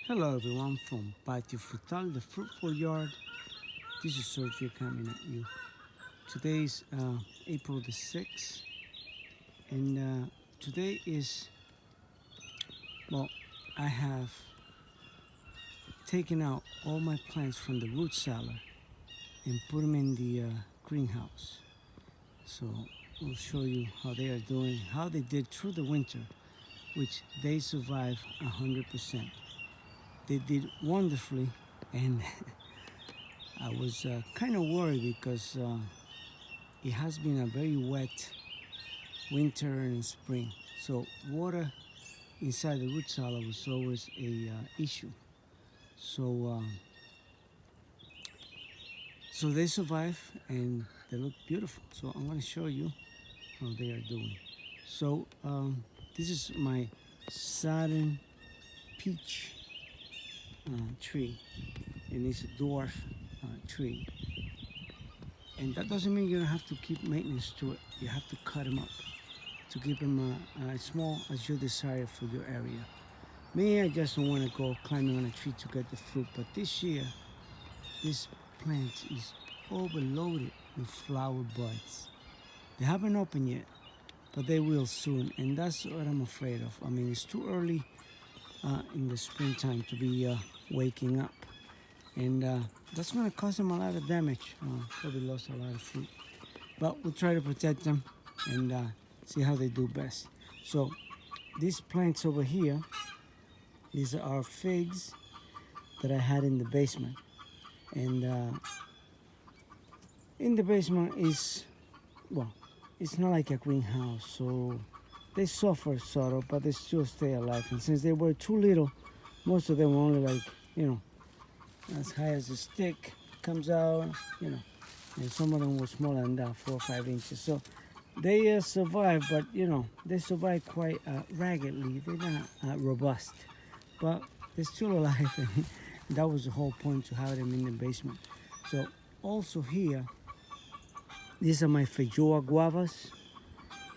Hello everyone from Patio Frutal, the fruitful yard. This is Sergio coming at you. Today is April the 6th, and today is, well, I have taken out all my plants from the root cellar and put them in the greenhouse. So we'll show you how they are doing, how they did through the winter, which they survived 100%. They did wonderfully, and I was kind of worried because it has been a very wet winter and spring. So water inside the root cellar was always a issue. So so they survive and they look beautiful. So I'm going to show you how they are doing. So this is my Saturn peach tree, and it's a dwarf tree. And that doesn't mean you don't have to keep maintenance to it. You have to cut them up to keep them as small as you desire for your area. Me, I just don't want to go climbing on a tree to get the fruit. But this year, this plant is overloaded with flower buds. They haven't opened yet, but they will soon. And that's what I'm afraid of. I mean, it's too early in the springtime to be waking up. And that's going to cause them a lot of damage. Probably lost a lot of fruit. But we'll try to protect them and see how they do best. So these plants over here, these are figs that I had in the basement. And in the basement is, well, it's not like a greenhouse, so they suffer sort of, but they still stay alive. And since they were too little, most of them were only like, as high as a stick comes out, and some of them were smaller than that, 4 or 5 inches. So they survive, but they survive quite raggedly. They're not robust, but they're still alive, and that was the whole point to have them in the basement. So also here, these are my Feijoa guavas,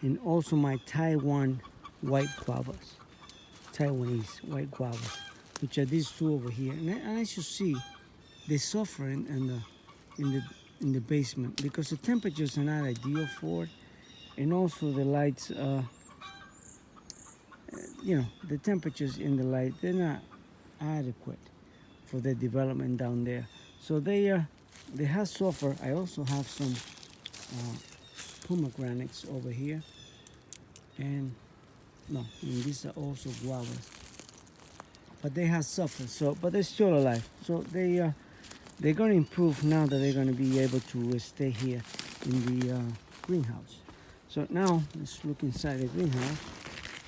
and also my Taiwan white guavas, Taiwanese white guavas, which are these two over here. And as you see, they suffer in the basement because the temperatures are not ideal for it, and also the lights. The temperatures in the light, they're not adequate for their development down there. So they have suffered. I also have some pomegranates over here, and these are also guavas, but they have suffered. So, but they're still alive. So they're going to improve now that they're going to be able to stay here in the greenhouse. So now let's look inside the greenhouse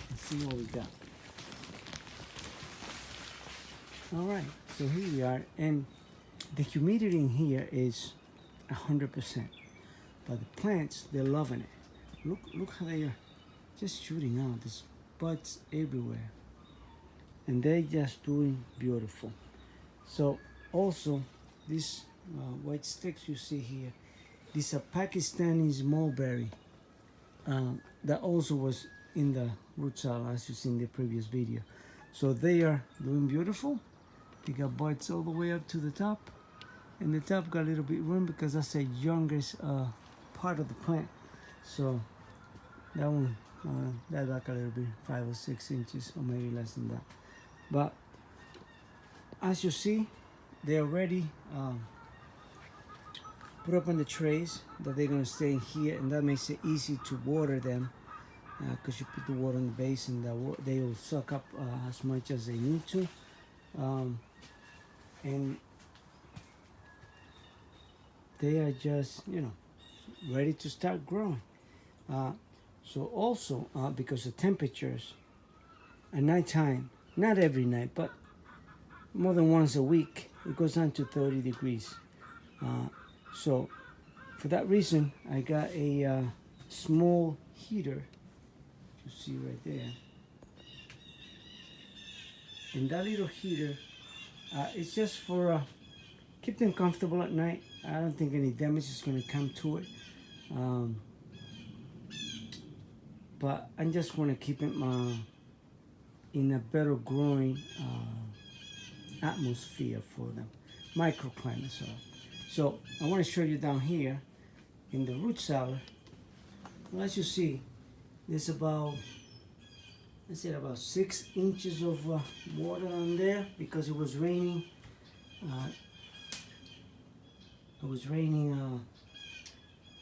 and see what we got. All right, so here we are, and the humidity in here is 100%. But the plants, they're loving it. Look how they are just shooting out. There's buds everywhere, and they're just doing beautiful. So also, these white sticks you see here, these are Pakistani mulberry that also was in the root cellar, as you see in the previous video. So they are doing beautiful. They got buds all the way up to the top, and the top got a little bit room because that's the youngest part of the plant. So that one, that back a little bit, 5 or 6 inches, or maybe less than that. But as you see, they already put up on the trays that they're gonna stay in here, and that makes it easy to water them because you put the water in the base, and they will suck up as much as they need to. And they are just, ready to start growing. So also, because the temperatures at nighttime, not every night, but more than once a week, it goes down to 30 degrees. So for that reason, I got a small heater, you see right there. And that little heater, it's just for keep them comfortable at night. I don't think any damage is going to come to it. But I just want to keep it in a better growing atmosphere for them, microclimate. So I want to show you down here in the root cellar. Well, as you see, there's about, let's say, about 6 inches of water on there because it was raining. A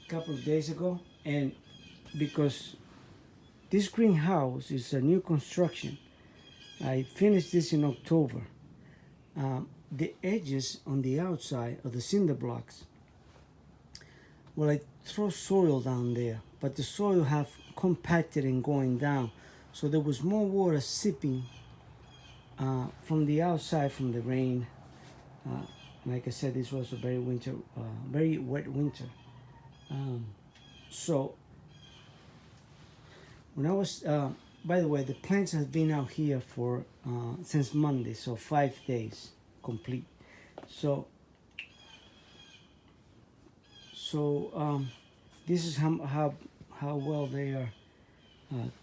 couple of days ago, and because this greenhouse is a new construction, I finished this in October. The edges on the outside of the cinder blocks, well, I throw soil down there, but the soil have compacted and going down, so there was more water seeping from the outside from the rain. Like I said, this was a very wet winter. So when I was, by the way, the plants have been out here for since Monday, so 5 days complete. So this is how well they are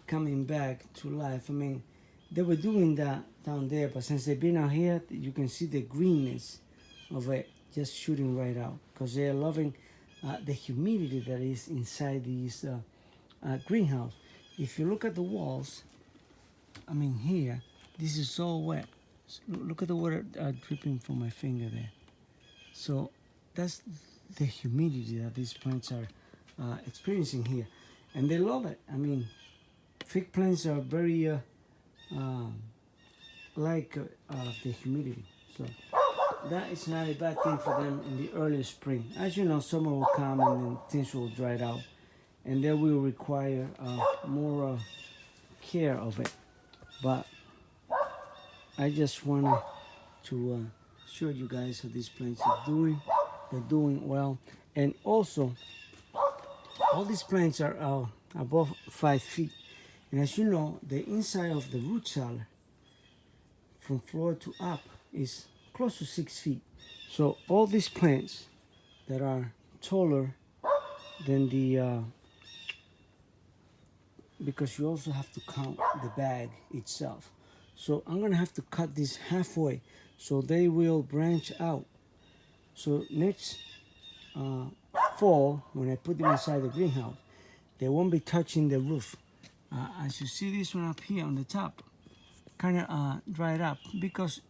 coming back to life. I mean, they were doing that down there, but since they've been out here, you can see the greenness of it just shooting right out because they're loving the humidity that is inside these greenhouse. If you look at the walls, I mean here, this is all wet. Look at the water dripping from my finger there. So that's the humidity that these plants are experiencing here, and they love it. I mean, fig plants are very like the humidity, so that is not a bad thing for them in the early spring. As you know, summer will come and then things will dry out, and they will require more care of it. But I just wanted to show you guys how these plants are doing. They're doing well, and also all these plants are above 5 feet. And as you know, the inside of the root cellar from floor to up is close to 6 feet. So all these plants that are taller than the because you also have to count the bag itself. So I'm gonna have to cut this halfway so they will branch out. So next fall, when I put them inside the greenhouse, they won't be touching the roof. As you see, this one up here on the top kind of dried up because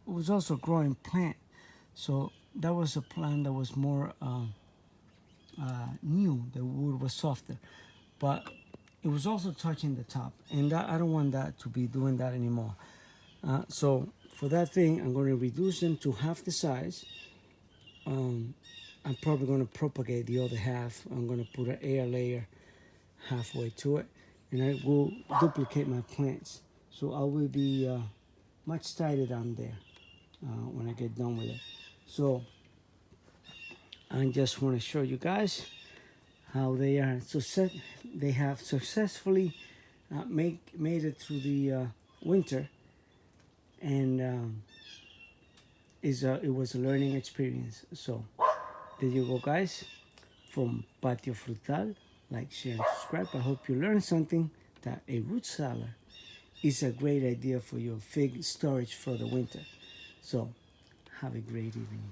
it was also a growing plant. So that was a plant that was more new. The wood was softer, but it was also touching the top, and that, I don't want that to be doing that anymore. So for that thing, I'm going to reduce them to half the size. I'm probably going to propagate the other half. I'm going to put an air layer halfway to it, and I will duplicate my plants. So I will be much tighter down there when I get done with it. So I just want to show you guys how they are. So they have successfully made it through the winter, and it was a learning experience. So there you go, guys, from Patio Frutal. Like, share, and subscribe. I hope you learned something, that a root cellar is a great idea for your fig storage for the winter. So have a great evening.